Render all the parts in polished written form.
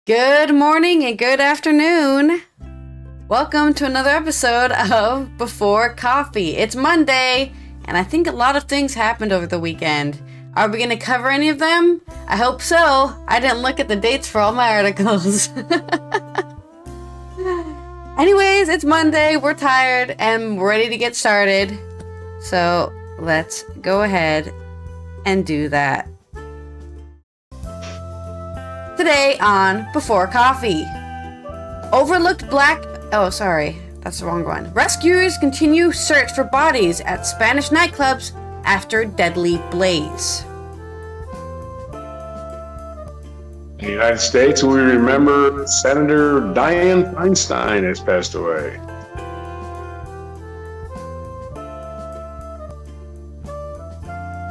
Good morning and good afternoon. Welcome to another episode of Before Coffee. It's Monday, and I think a lot of things happened over the weekend. Are we going to cover any of them? I hope so. I didn't look at the dates for all my articles. Anyways, it's Monday, we're tired, and we're ready to get started. So let's go ahead and do that. Today on Before Coffee. That's the wrong one. Rescuers continue search for bodies at Spanish nightclubs after deadly blaze. In the United States, we remember Senator Dianne Feinstein has passed away.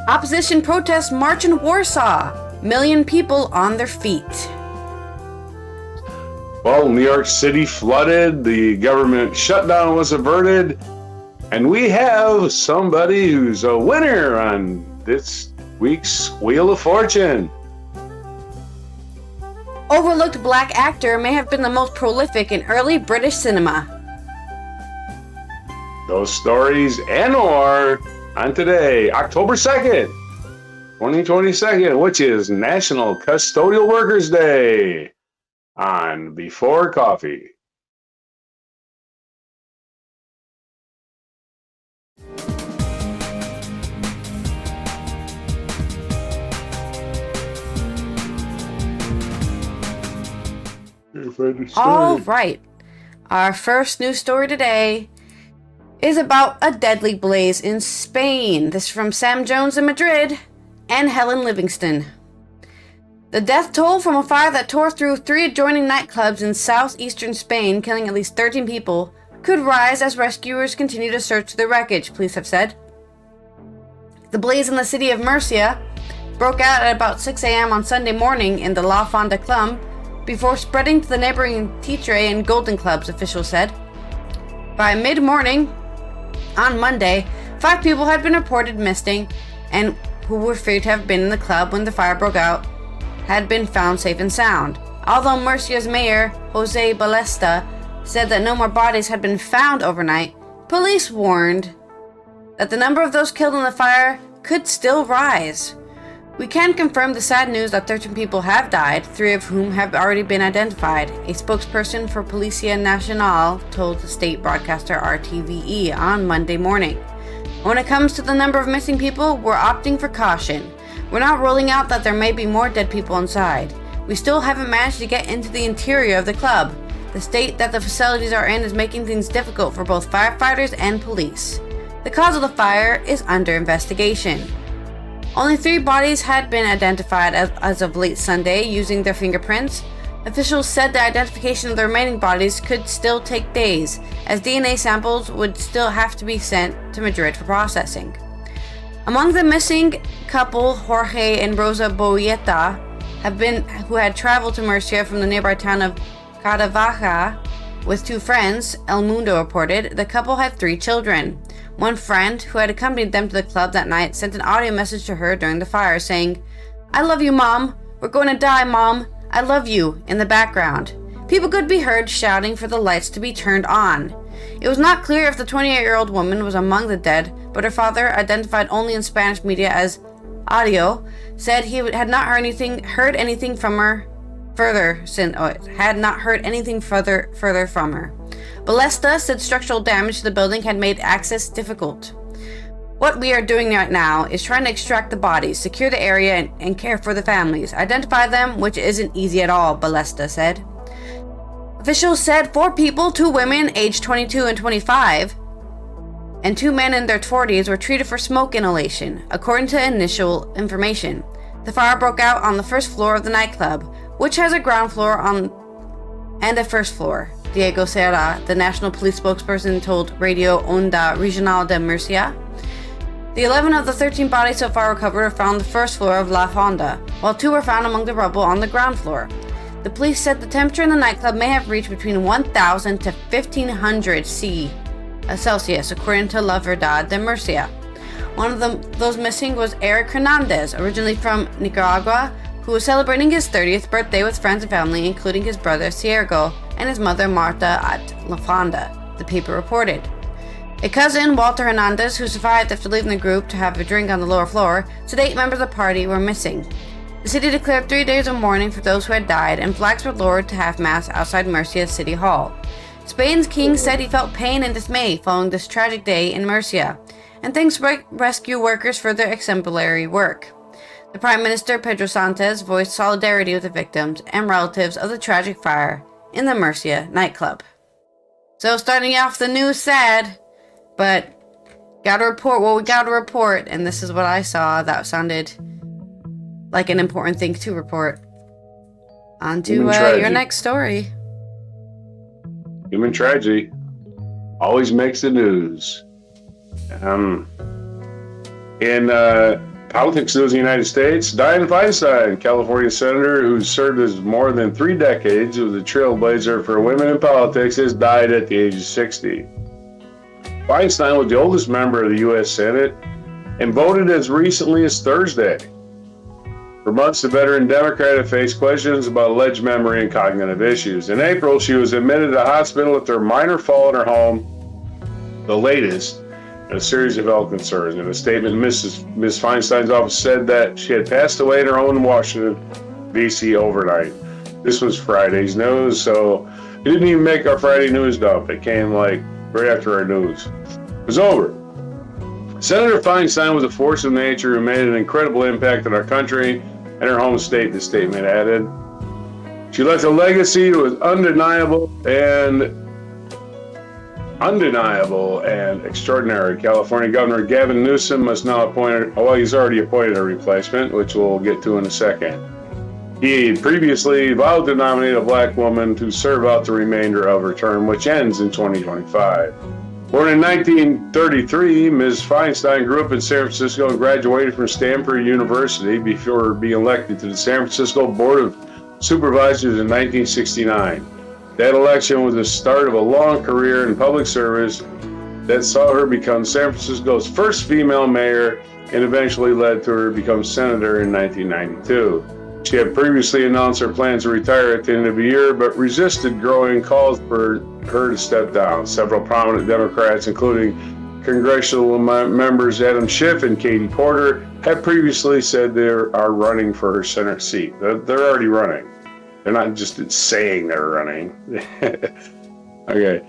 Opposition protests march in Warsaw. Million people on their feet. Well, New York City flooded, the government shutdown was averted, and we have somebody who's a winner on this week's Wheel of Fortune. Overlooked black actor may have been the most prolific in early British cinema. Those stories and more on today, October 2nd. 2022, which is National Custodial Workers Day, on Before Coffee. All right. Our first news story today is about a deadly blaze in Spain. This is from Sam Jones in Madrid and Helen Livingston. The death toll from a fire that tore through 3 adjoining nightclubs in southeastern Spain, killing at least 13 people, could rise as rescuers continue to search the wreckage, police have said. The blaze in the city of Murcia broke out at about 6 a.m. on Sunday morning in the La Fonda Club before spreading to the neighboring Titre and Golden Clubs, officials said. By mid-morning on Monday, 5 people had been reported missing and who were feared to have been in the club when the fire broke out had been found safe and sound. Although Murcia's mayor, Jose Balesta, said that no more bodies had been found overnight, police warned that the number of those killed in the fire could still rise. We can confirm the sad news that 13 people have died, 3 of whom have already been identified, a spokesperson for Policia Nacional told the state broadcaster RTVE on Monday morning. When it comes to the number of missing people, we're opting for caution. We're not ruling out that there may be more dead people inside. We still haven't managed to get into the interior of the club. The state that the facilities are in is making things difficult for both firefighters and police. The cause of the fire is under investigation. Only 3 bodies had been identified as of late Sunday using their fingerprints. Officials said the identification of the remaining bodies could still take days, as DNA samples would still have to be sent to Madrid for processing. Among the missing couple, Jorge and Rosa Boyeta, who had traveled to Murcia from the nearby town of Caravaca with 2 friends, El Mundo reported. The couple had 3 children. One friend, who had accompanied them to the club that night, sent an audio message to her during the fire saying, "I love you, Mom. We're going to die, Mom. I love you," in the background. People could be heard shouting for the lights to be turned on. It was not clear if the 28-year-old woman was among the dead, but her father, identified only in Spanish media as Audio, said he had not heard anything further from her. Balesta said structural damage to the building had made access difficult. "What we are doing right now is trying to extract the bodies, secure the area, and care for the families. Identify them, which isn't easy at all," Balesta said. Officials said 4 people, 2 women aged 22 and 25, and 2 men in their 40s were treated for smoke inhalation, according to initial information. The fire broke out on the first floor of the nightclub, which has a ground floor and a first floor. Diego Serra, the national police spokesperson, told Radio Onda Regional de Murcia. The 11 of the 13 bodies so far recovered are found on the first floor of La Fonda, while 2 were found among the rubble on the ground floor. The police said the temperature in the nightclub may have reached between 1,000 to 1,500 Celsius, according to La Verdad de Murcia. One of those missing was Eric Hernandez, originally from Nicaragua, who was celebrating his 30th birthday with friends and family, including his brother Ciergo and his mother Marta at La Fonda, the paper reported. A cousin, Walter Hernandez, who survived after leaving the group to have a drink on the lower floor, said 8 members of the party were missing. The city declared 3 days of mourning for those who had died, and flags were lowered to have mass outside Murcia City Hall. Spain's king said he felt pain and dismay following this tragic day in Murcia, and thanks rescue workers for their exemplary work. The Prime Minister, Pedro Sánchez, voiced solidarity with the victims and relatives of the tragic fire in the Murcia nightclub. So starting off the news sad, but gotta report what we gotta report, and this is what I saw that sounded like an important thing to report. On to your next story. Human tragedy always makes the news. In politics news in the United States, Dianne Feinstein, California senator who served as more than 3 decades, was a trailblazer for women in politics, has died at the age of 60. Feinstein was the oldest member of the U.S. Senate and voted as recently as Thursday. For months, the veteran Democrat had faced questions about alleged memory and cognitive issues. In April, she was admitted to hospital after a minor fall in her home, the latest in a series of health concerns. In a statement, Ms. Feinstein's office said that she had passed away in her home in Washington, D.C. overnight. This was Friday's news, so it didn't even make our Friday news dump. It came like right after our news was over. Senator Feinstein was a force of nature who made an incredible impact on our country and her home state, the statement added. She left a legacy that was undeniable and extraordinary. California Governor Gavin Newsom must now he's already appointed a replacement, which we'll get to in a second. He previously vowed to nominate a black woman to serve out the remainder of her term, which ends in 2025. Born in 1933, Ms. Feinstein grew up in San Francisco and graduated from Stanford University before being elected to the San Francisco Board of Supervisors in 1969. That election was the start of a long career in public service that saw her become San Francisco's first female mayor and eventually led to her become senator in 1992. She had previously announced her plans to retire at the end of the year, but resisted growing calls for her to step down. Several prominent Democrats, including congressional members Adam Schiff and Katie Porter, have previously said they are running for her Senate seat. They're already running. They're not just saying they're running. Okay.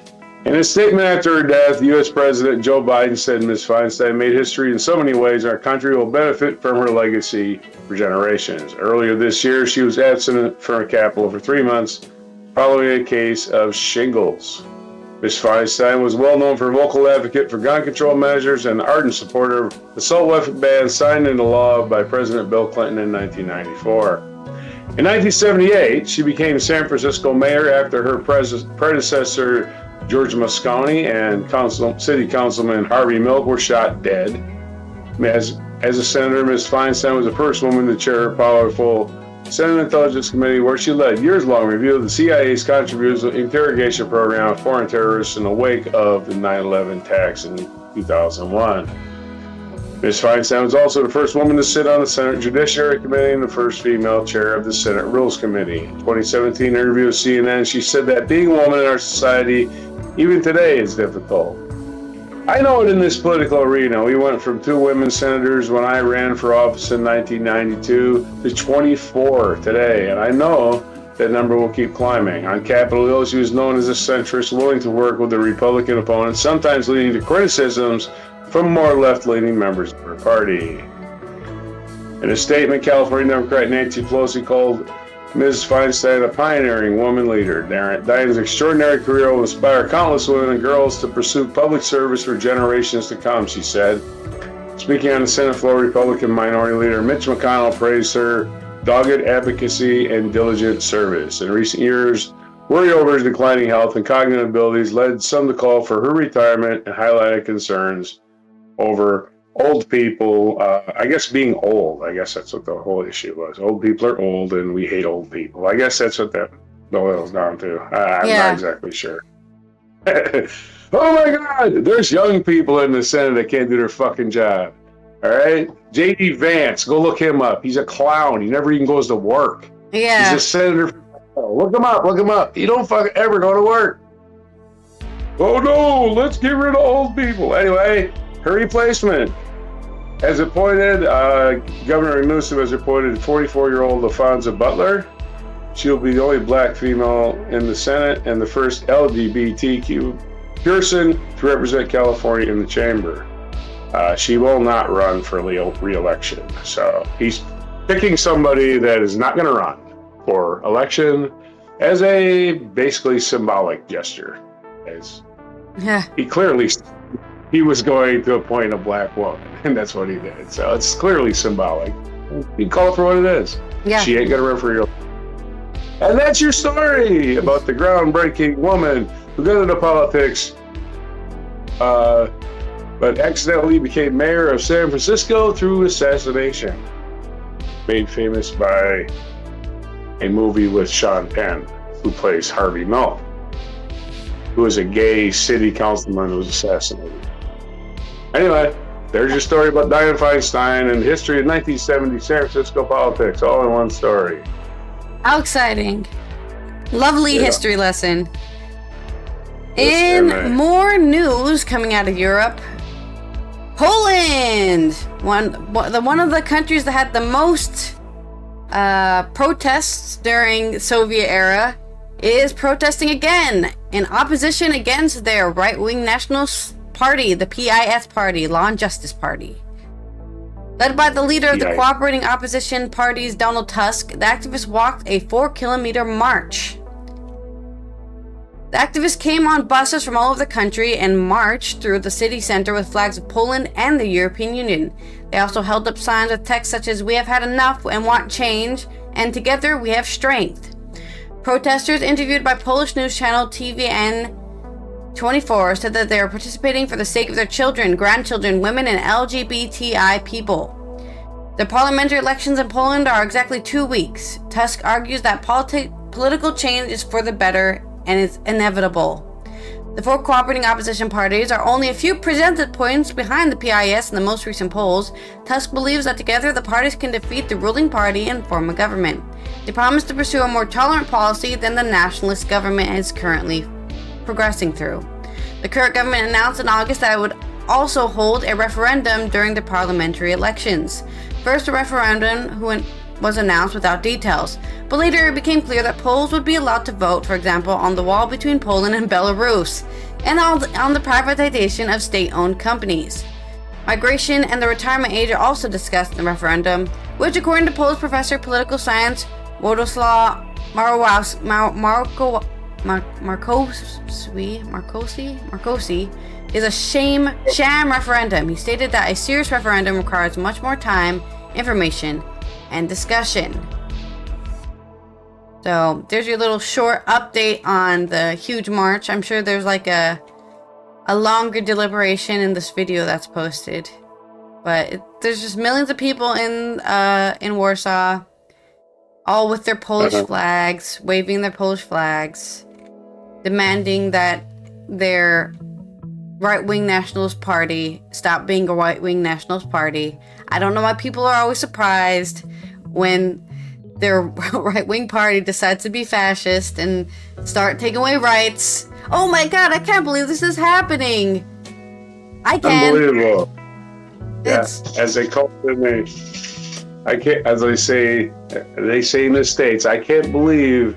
In a statement after her death, U.S. President Joe Biden said Ms. Feinstein made history in so many ways, and our country will benefit from her legacy for generations. Earlier this year, she was absent from her Capitol for 3 months following a case of shingles. Ms. Feinstein was well known for a vocal advocate for gun control measures and an ardent supporter of the assault weapon ban signed into law by President Bill Clinton in 1994. In 1978, she became San Francisco mayor after her predecessor George Moscone and City Councilman Harvey Milk were shot dead. As a senator, Ms. Feinstein was the first woman to chair a powerful Senate Intelligence Committee where she led years-long review of the CIA's contribution interrogation program of foreign terrorists in the wake of the 9/11 attacks in 2001. Ms. Feinstein was also the first woman to sit on the Senate Judiciary Committee and the first female chair of the Senate Rules Committee. In 2017 interview with CNN, she said that being a woman in our society, even today, is difficult. I know it in this political arena. We went from 2 women senators when I ran for office in 1992 to 24 today, and I know that number will keep climbing. On Capitol Hill, she was known as a centrist, willing to work with the Republican opponents, sometimes leading to criticisms from more left-leaning members of her party. In a statement, California Democrat Nancy Pelosi called Ms. Feinstein a pioneering woman leader. Diane's extraordinary career will inspire countless women and girls to pursue public service for generations to come, she said. Speaking on the Senate floor, Republican Minority Leader Mitch McConnell praised her dogged advocacy and diligent service. In recent years, worry over her declining health and cognitive abilities led some to call for her retirement and highlighted concerns over old people, I guess being old. I guess that's what the whole issue was. Old people are old and we hate old people. I guess that's what that boils down to. I'm not exactly sure. Oh my God, there's young people in the Senate that can't do their fucking job. All right, J.D. Vance, go look him up. He's a clown. He never even goes to work. Yeah. He's a senator. Look him up. Look him up. He don't fucking ever go to work. Oh no, let's get rid of old people. Anyway, her replacement has appointed, Governor Newsom has appointed 44-year-old LaFonza Butler. She'll be the only black female in the Senate and the first LGBTQ person to represent California in the chamber. She will not run for re-election. So he's picking somebody that is not going to run for election as a basically symbolic gesture. As he was going to appoint a black woman, and that's what he did. So it's clearly symbolic. You can call it for what it is. Yeah. She ain't going to run for your. And that's your story about the groundbreaking woman who got into politics, but accidentally became mayor of San Francisco through assassination. Made famous by a movie with Sean Penn, who plays Harvey Milk, who is a gay city councilman who was assassinated. Anyway, there's your story about Dianne Feinstein and the history of 1970 San Francisco politics, all in one story. How exciting. Lovely history lesson. In more news coming out of Europe, Poland, one of the countries that had the most protests during the Soviet era, is protesting again in opposition against their right-wing nationalist party, the PIS party, Law and Justice Party. Led by the leader of the cooperating opposition parties, Donald Tusk, the activists walked a 4-kilometer march. The activists came on buses from all over the country and marched through the city center with flags of Poland and the European Union. They also held up signs with text such as, "We have had enough and want change, and together we have strength." Protesters interviewed by Polish news channel TVN24 said that they are participating for the sake of their children, grandchildren, women, and LGBTI people. The parliamentary elections in Poland are exactly 2 weeks. Tusk argues that political change is for the better and is inevitable. The 4 cooperating opposition parties are only a few percentage points behind the PIS in the most recent polls. Tusk believes that together the parties can defeat the ruling party and form a government. They promise to pursue a more tolerant policy than the nationalist government is currently progressing through. The current government announced in August that it would also hold a referendum during the parliamentary elections. First, the referendum was announced without details, but later it became clear that Poles would be allowed to vote, for example, on the wall between Poland and Belarus, and on the privatization of state-owned companies. Migration and the retirement age are also discussed in the referendum, which, according to Polish professor of political science Władysław Markosi, is a sham referendum. He stated that a serious referendum requires much more time, information, and discussion. So there's your little short update on the huge march. I'm sure there's like a longer deliberation in this video that's posted, but there's just millions of people in Warsaw, all with their Polish flags, waving their Polish flags, demanding that their right-wing nationalist party stop being a right-wing nationalist party. I don't know why people are always surprised when their right-wing party decides to be fascist and start taking away rights. Oh my god, I can't believe this is happening. I can. Unbelievable. Yes, yeah, as they call it as they say in the States, I can't believe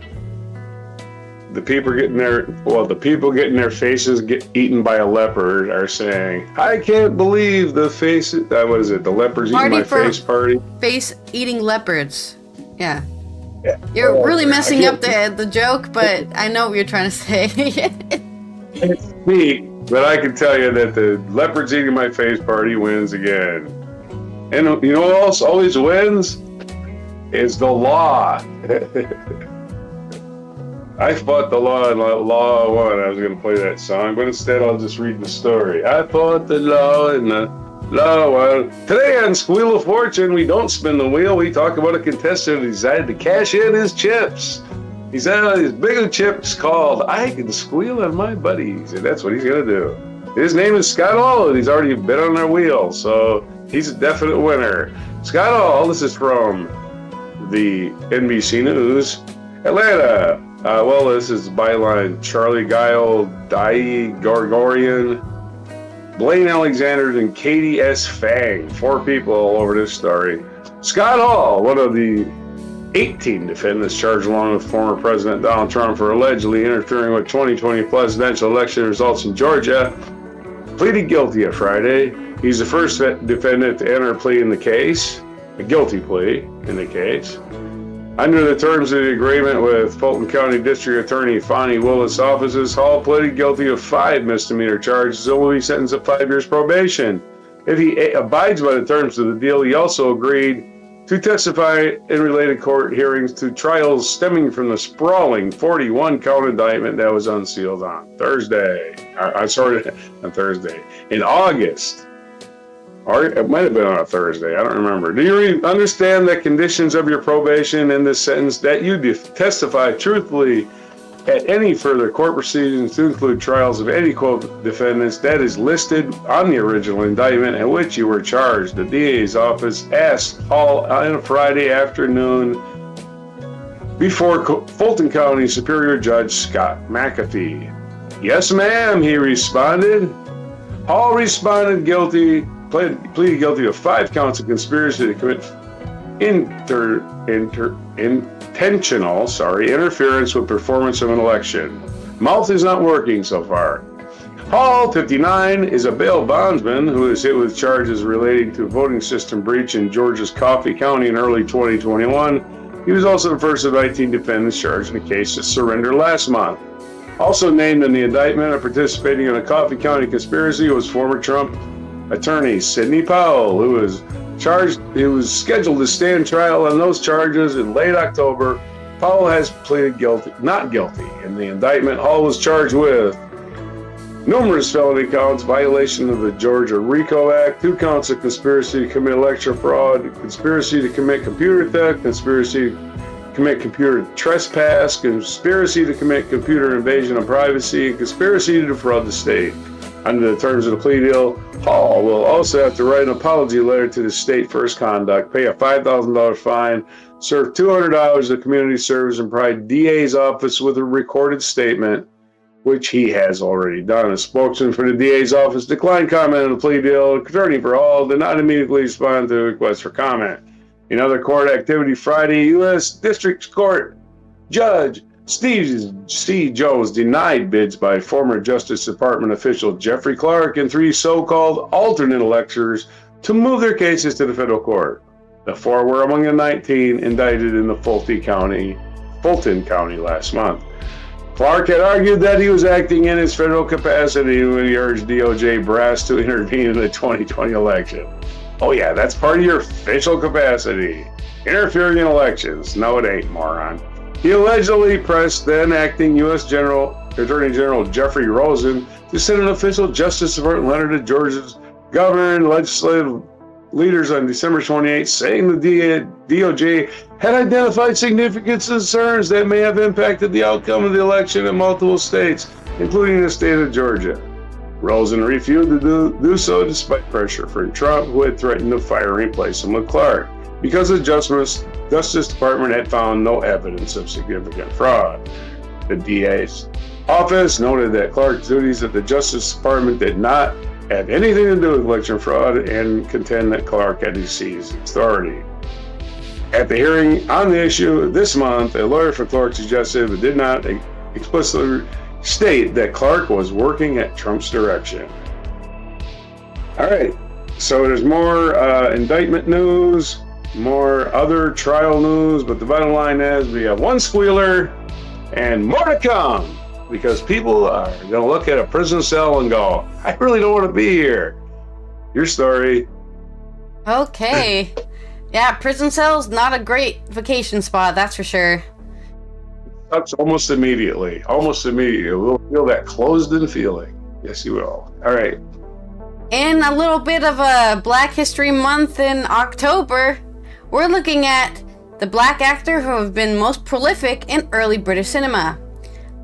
the people getting their faces eaten by a leopard are saying, I can't believe the leopards eating my face party. Face eating leopards. Yeah. You're really messing up the joke, but I know what you're trying to say. It's me, but I can tell you that the leopards eating my face party wins again. And you know what else always wins? Is the law. I fought the law and law won. I was going to play that song, but instead I'll just read the story. I fought the law and the law won. Today on Squeal of Fortune, we don't spin the wheel. We talk about a contestant who decided to cash in his chips. He's had his big chips called I Can Squeal on My Buddies, and that's what he's going to do. His name is Scott Hall, and he's already been on our wheel, so He's a definite winner. Scott Hall, this is from the NBC News. Atlanta. This is byline Charlie Guile, Dai Gorgorian, Blaine Alexander, and Katie S. Fang. 4 people all over this story. Scott Hall, one of the 18 defendants charged along with former President Donald Trump for allegedly interfering with 2020 presidential election results in Georgia, pleaded guilty on Friday. He's the first defendant to enter a plea in the case, a guilty plea in the case. Under the terms of the agreement with Fulton County District Attorney Fonnie Willis' offices, Hall pleaded guilty of 5 misdemeanor charges and will be sentenced to 5 years probation. If he abides by the terms of the deal, he also agreed to testify in related court hearings to trials stemming from the sprawling 41-count indictment that was unsealed on Thursday. On Thursday. In August. Or it might have been on a Thursday. I don't remember. Do you understand the conditions of your probation in this sentence that you testify truthfully at any further court proceedings to include trials of any quote defendants that is listed on the original indictment in which you were charged? The DA's office asked Hall on a Friday afternoon before Fulton County Superior Judge Scott McAfee. Yes, ma'am, he responded. Hall responded pleaded guilty of 5 counts of conspiracy to commit intentional interference with performance of an election. Mouth is not working so far. Hall, 59, is a bail bondsman who is hit with charges relating to voting system breach in Georgia's Coffee County in early 2021. He was also the first of 19 defendants charged in a case that surrendered last month. Also named in the indictment of participating in a Coffee County conspiracy was former Trump attorney Sidney Powell, who was scheduled to stand trial on those charges in late October. Powell has pleaded not guilty in the indictment. Hall was charged with numerous felony counts, violation of the Georgia RICO Act, 2 counts of conspiracy to commit election fraud, conspiracy to commit computer theft, conspiracy to commit computer trespass, conspiracy to commit computer invasion of privacy, and conspiracy to defraud the state. Under the terms of the plea deal, Hall will also have to write an apology letter to the state for his conduct, pay a $5,000 fine, serve $200 of community service, and provide DA's office with a recorded statement, which he has already done. A spokesman for the DA's office declined comment on the plea deal. Attorney for Hall did not immediately respond to the request for comment. In other court activity Friday, U.S. District Court Judge Steve C. Jones denied bids by former Justice Department official Jeffrey Clark and 3 so-called alternate electors to move their cases to the federal court. The 4 were among the 19 indicted in the Fulton County last month. Clark had argued that he was acting in his federal capacity when he urged DOJ brass to intervene in the 2020 election. Oh yeah, that's part of your official capacity. Interfering in elections. No, it ain't, moron. He allegedly pressed then acting U.S. Attorney General Jeffrey Rosen to send an official Justice Department letter to Georgia's governor and legislative leaders on December 28, saying the DOJ had identified significant concerns that may have impacted the outcome of the election in multiple states, including the state of Georgia. Rosen refused to do so despite pressure from Trump, who had threatened to fire and replace him with Clark, because the Justice Department had found no evidence of significant fraud. The DA's office noted that Clark's duties at the Justice Department did not have anything to do with election fraud and contend that Clark had seized authority. At the hearing on the issue this month, a lawyer for Clark suggested but did not explicitly state that Clark was working at Trump's direction. All right, so there's more indictment news, more other trial news, but the bottom line is we have 1 squealer and more to come, because people are going to look at a prison cell and go, I really don't want to be here. Your story. Okay. Yeah, prison cell's not a great vacation spot, that's for sure. That's almost immediately. We'll feel that closed-in feeling. Yes, you will. All right. In a little bit of a Black History Month in October, we're looking at the black actor who have been most prolific in early British cinema.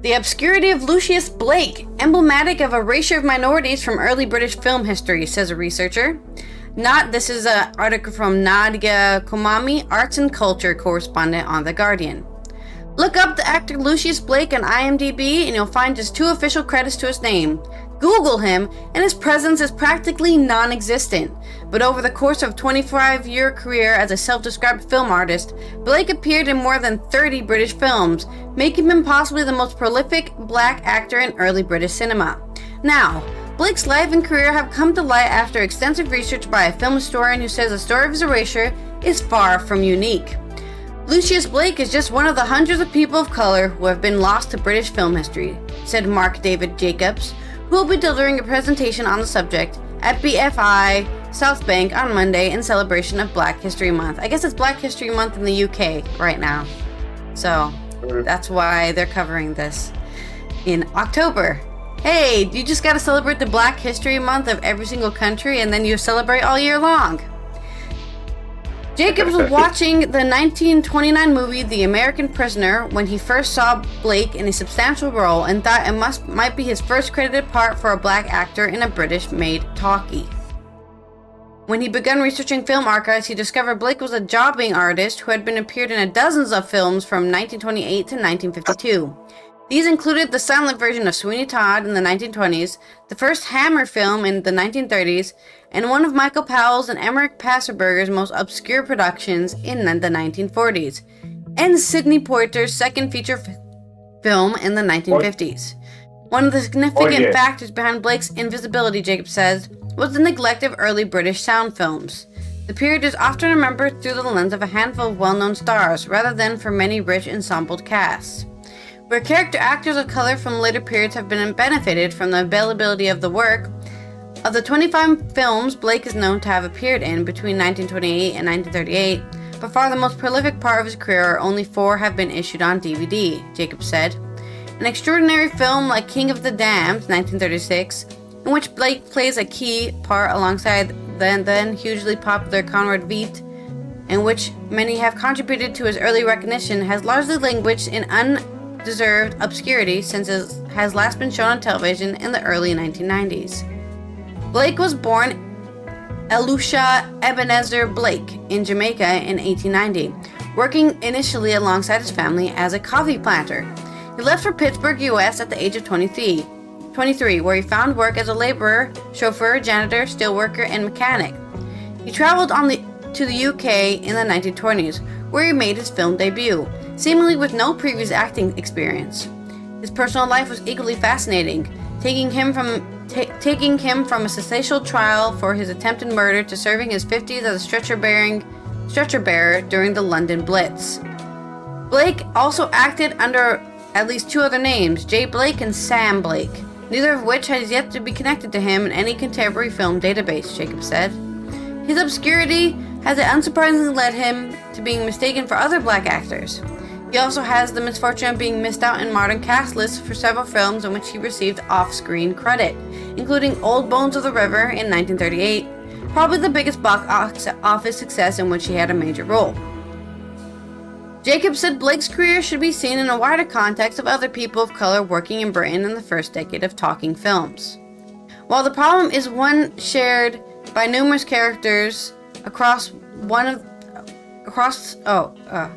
The obscurity of Lucius Blake, emblematic of a erasure of minorities from early British film history, says a researcher. This is an article from Nadia Komami, arts and culture correspondent on The Guardian. Look up the actor Lucius Blake on IMDb and you'll find just 2 official credits to his name. Google him, and his presence is practically non-existent. But over the course of a 25-year career as a self-described film artist, Blake appeared in more than 30 British films, making him possibly the most prolific black actor in early British cinema. Now, Blake's life and career have come to light after extensive research by a film historian who says the story of his erasure is far from unique. Lucius Blake is just one of the hundreds of people of color who have been lost to British film history, said Mark David Jacobs, who will be delivering a presentation on the subject at BFI South Bank on Monday in celebration of Black History Month. I guess it's Black History Month in the UK right now. So that's why they're covering this in October. Hey, you just gotta celebrate the Black History Month of every single country and then you celebrate all year long. Jacobs was watching the 1929 movie The American Prisoner when he first saw Blake in a substantial role and thought it might be his first credited part for a black actor in a British-made talkie. When he began researching film archives, he discovered Blake was a jobbing artist who had appeared in dozens of films from 1928 to 1952. These included the silent version of Sweeney Todd in the 1920s, the first Hammer film in the 1930s, and one of Michael Powell's and Emmerich Passerberger's most obscure productions in the 1940s, and Sidney Poitier's second feature film in the 1950s. One of the significant factors behind Blake's invisibility, Jacob says, was the neglect of early British sound films. The period is often remembered through the lens of a handful of well-known stars, rather than for many rich ensembled casts. Where character actors of color from later periods have been benefited from the availability of the work, of the 25 films Blake is known to have appeared in between 1928 and 1938, by far the most prolific part of his career, only 4 have been issued on DVD, Jacob said. An extraordinary film like King of the Damned, 1936, in which Blake plays a key part alongside the then hugely popular Conrad Veidt, in which many have contributed to his early recognition, has largely languished in undeserved obscurity since it has last been shown on television in the early 1990s. Blake was born Elisha Ebenezer Blake in Jamaica in 1890, working initially alongside his family as a coffee planter. He left for Pittsburgh, U.S. at the age of 23, where he found work as a laborer, chauffeur, janitor, steelworker, and mechanic. He traveled to the UK in the 1920s, where he made his film debut, seemingly with no previous acting experience. His personal life was equally fascinating, taking him from a sensational trial for his attempted murder to serving his 50s as a stretcher bearer during the London Blitz. Blake also acted under at least 2 other names, Jay Blake and Sam Blake, neither of which has yet to be connected to him in any contemporary film database, Jacob said. His obscurity has unsurprisingly led him to being mistaken for other black actors. He also has the misfortune of being missed out in modern cast lists for several films in which he received off-screen credit, including Old Bones of the River in 1938, probably the biggest box office success in which he had a major role. Jacob said Blake's career should be seen in a wider context of other people of color working in Britain in the first decade of talking films. While the problem is one shared by numerous characters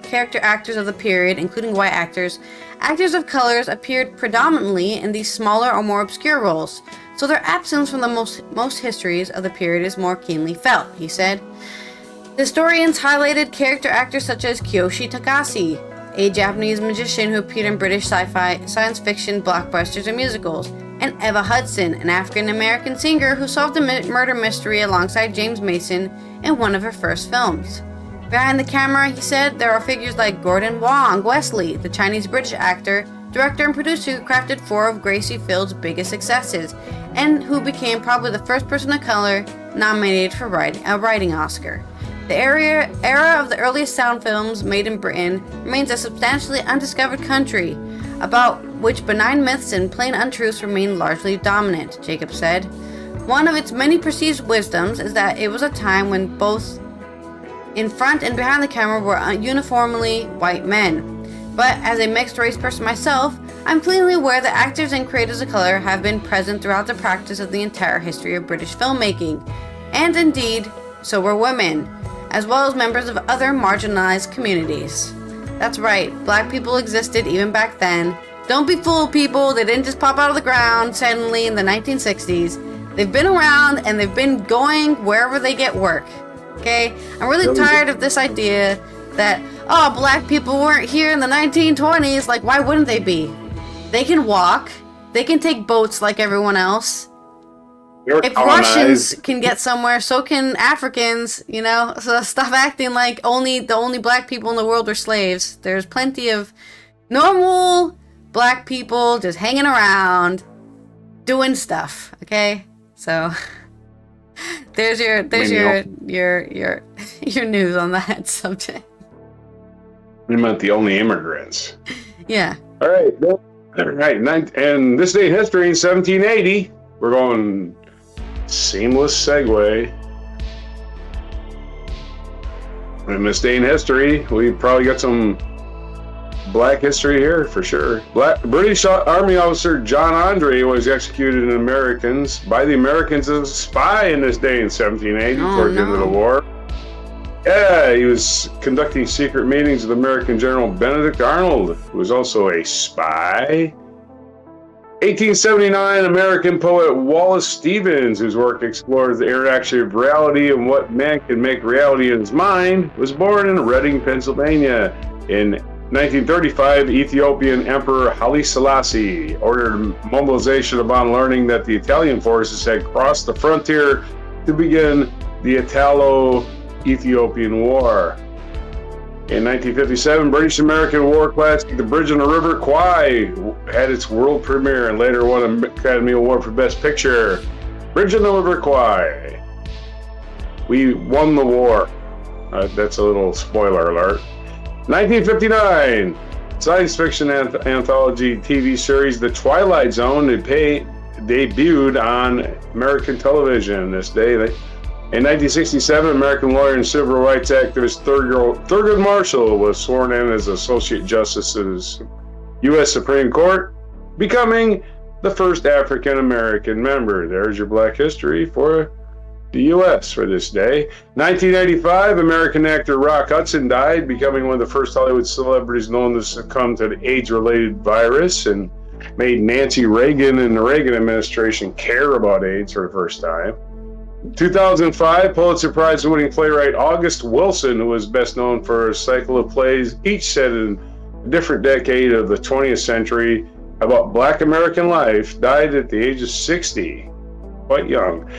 character actors of the period, including white actors of colors appeared predominantly in these smaller or more obscure roles, so their absence from the most histories of the period is more keenly felt, he said. Historians highlighted character actors such as Kiyoshi Takase, a Japanese magician who appeared in British sci-fi, science fiction blockbusters and musicals, and Eva Hudson, an African-American singer who solved a murder mystery alongside James Mason in one of her first films. Behind the camera, he said, there are figures like Gordon Wong Wesley, the Chinese-British actor, director, and producer who crafted 4 of Gracie Field's biggest successes, and who became probably the first person of color nominated for a writing Oscar. The era of the earliest sound films made in Britain remains a substantially undiscovered country, about which benign myths and plain untruths remain largely dominant, Jacob said. One of its many perceived wisdoms is that it was a time when both in front and behind the camera were uniformly white men. But as a mixed-race person myself, I'm clearly aware that actors and creators of color have been present throughout the practice of the entire history of British filmmaking, and indeed So we're women, as well as members of other marginalized communities. That's right, black people existed even back then. Don't be fooled, people. They didn't just pop out of the ground suddenly in the 1960s. They've been around and they've been going wherever they get work. Okay? I'm really tired of this idea that, oh, black people weren't here in the 1920s. Like, why wouldn't they be? They can walk. They can take boats like everyone else. If Russians can get somewhere, so can Africans, you know? So stop acting like the only black people in the world are slaves. There's plenty of normal black people just hanging around doing stuff, okay? So there's your news on that subject. You meant the only immigrants. Yeah. All right. And this day in history in 1780, we're going seamless segue. In this day in history, we probably got some black history here for sure. British Army officer John Andre was executed by the Americans as a spy in this day in 1780 towards the end of the war. Yeah, he was conducting secret meetings with American General Benedict Arnold, who was also a spy. 1879, American poet Wallace Stevens, whose work explores the interaction of reality and what man can make reality in his mind, was born in Reading, Pennsylvania. In 1935, Ethiopian Emperor Haile Selassie ordered mobilization upon learning that the Italian forces had crossed the frontier to begin the Italo-Ethiopian War. In 1957, British-American war classic The Bridge on the River Kwai had its world premiere and later won an Academy Award for Best Picture. Bridge on the River Kwai. We won the war. That's a little spoiler alert. 1959, science fiction anthology TV series The Twilight Zone debuted on American television this day. In 1967, American lawyer and civil rights activist Thurgood Marshall was sworn in as Associate Justice of the U.S. Supreme Court, becoming the first African-American member. There's your black history for the U.S. for this day. 1985, American actor Rock Hudson died, becoming one of the first Hollywood celebrities known to succumb to the AIDS-related virus and made Nancy Reagan and the Reagan administration care about AIDS for the first time. 2005, Pulitzer Prize-winning playwright August Wilson, who was best known for a cycle of plays, each set in a different decade of the 20th century about Black American life, died at the age of 60, quite young.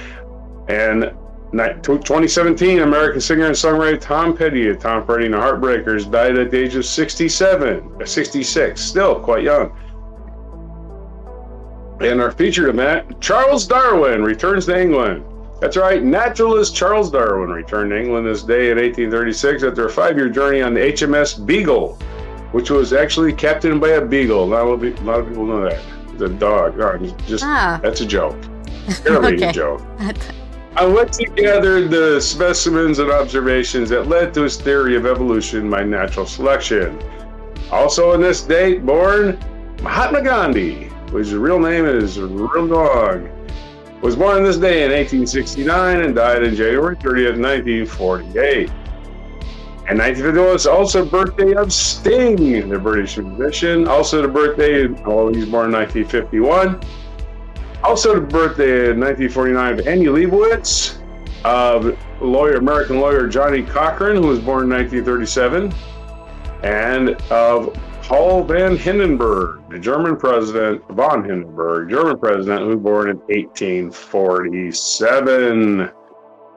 And 2017, American singer and songwriter Tom Petty and the Heartbreakers66, still quite young. And our featured event, Charles Darwin returns to England. That's right, naturalist Charles Darwin returned to England this day in 1836 after a 5-year journey on the HMS Beagle, which was actually captained by a beagle. Not a lot of people know that. It's a dog. That's a joke. Barely a joke. On which he gathered the specimens and observations that led to his theory of evolution by natural selection. Also on this date, born Mahatma Gandhi, which his real name is real long, was born on this day in 1869 and died on January 30th, 1948. And 1951 was also the birthday of Sting, the British musician. Also the birthday, he was born in 1951. Also the birthday in 1949 of Annie Leibovitz, of American lawyer Johnny Cochran, who was born in 1937, and of Paul von Hindenburg, the German president, who was born in 1847.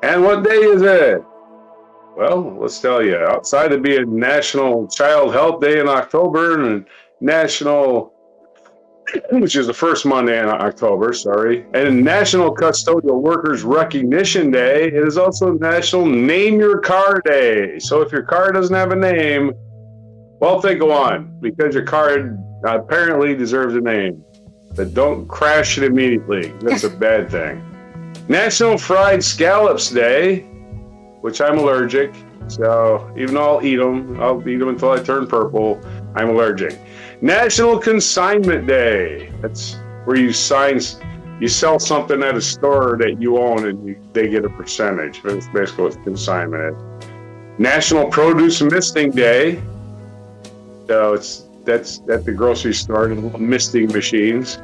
And what day is it? Well, let's tell you. Outside of being National Child Health Day in October and National, which is the first Monday in October, and National Custodial Workers Recognition Day, it is also National Name Your Car Day. So if your car doesn't have a name, well, think go on, because your car apparently deserves a name. But don't crash it immediately. That's a bad thing. National Fried Scallops Day, which I'm allergic. So even though I'll eat them until I turn purple, I'm allergic. National Consignment Day. That's where you sign you sell something at a store that you own and they get a percentage. That's basically what consignment is. National Produce Misting Day. So that's at the grocery store, the little misting machines.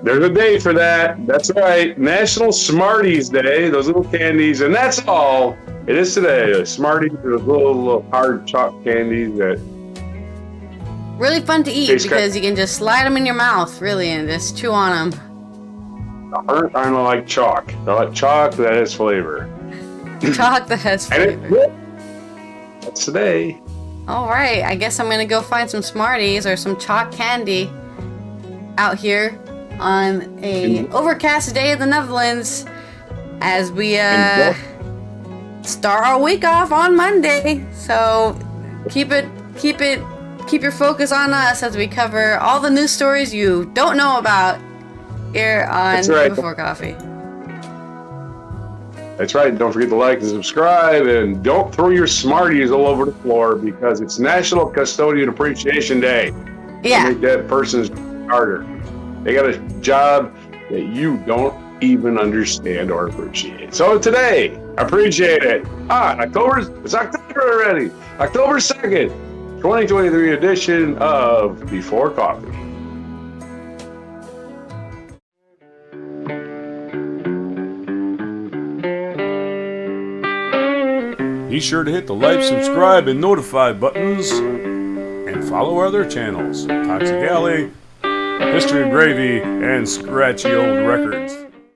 There's a day for that. That's right. National Smarties Day, those little candies, and that's all it is today. Smarties are those little hard chalk candies that really fun to eat because you can just slide them in your mouth, really, and just chew on them. I don't like chalk. I like chalk that has flavor. Chalk that has flavor. That's today. All right, I guess I'm gonna go find some Smarties or some chalk candy out here on a overcast day in the Netherlands as we start our week off on Monday. So keep your focus on us as we cover all the news stories you don't know about here on Before Coffee. That's right. Don't forget to like and subscribe, and don't throw your Smarties all over the floor because it's National Custodian Appreciation Day. Yeah. Make that person's harder. They got a job that you don't even understand or appreciate. So today, appreciate it. It's October already. October 2nd, 2023 edition of Before Coffee. Be sure to hit the like, subscribe, and notify buttons, and follow our other channels, Toxic Alley, History of Gravy, and Scratchy Old Records.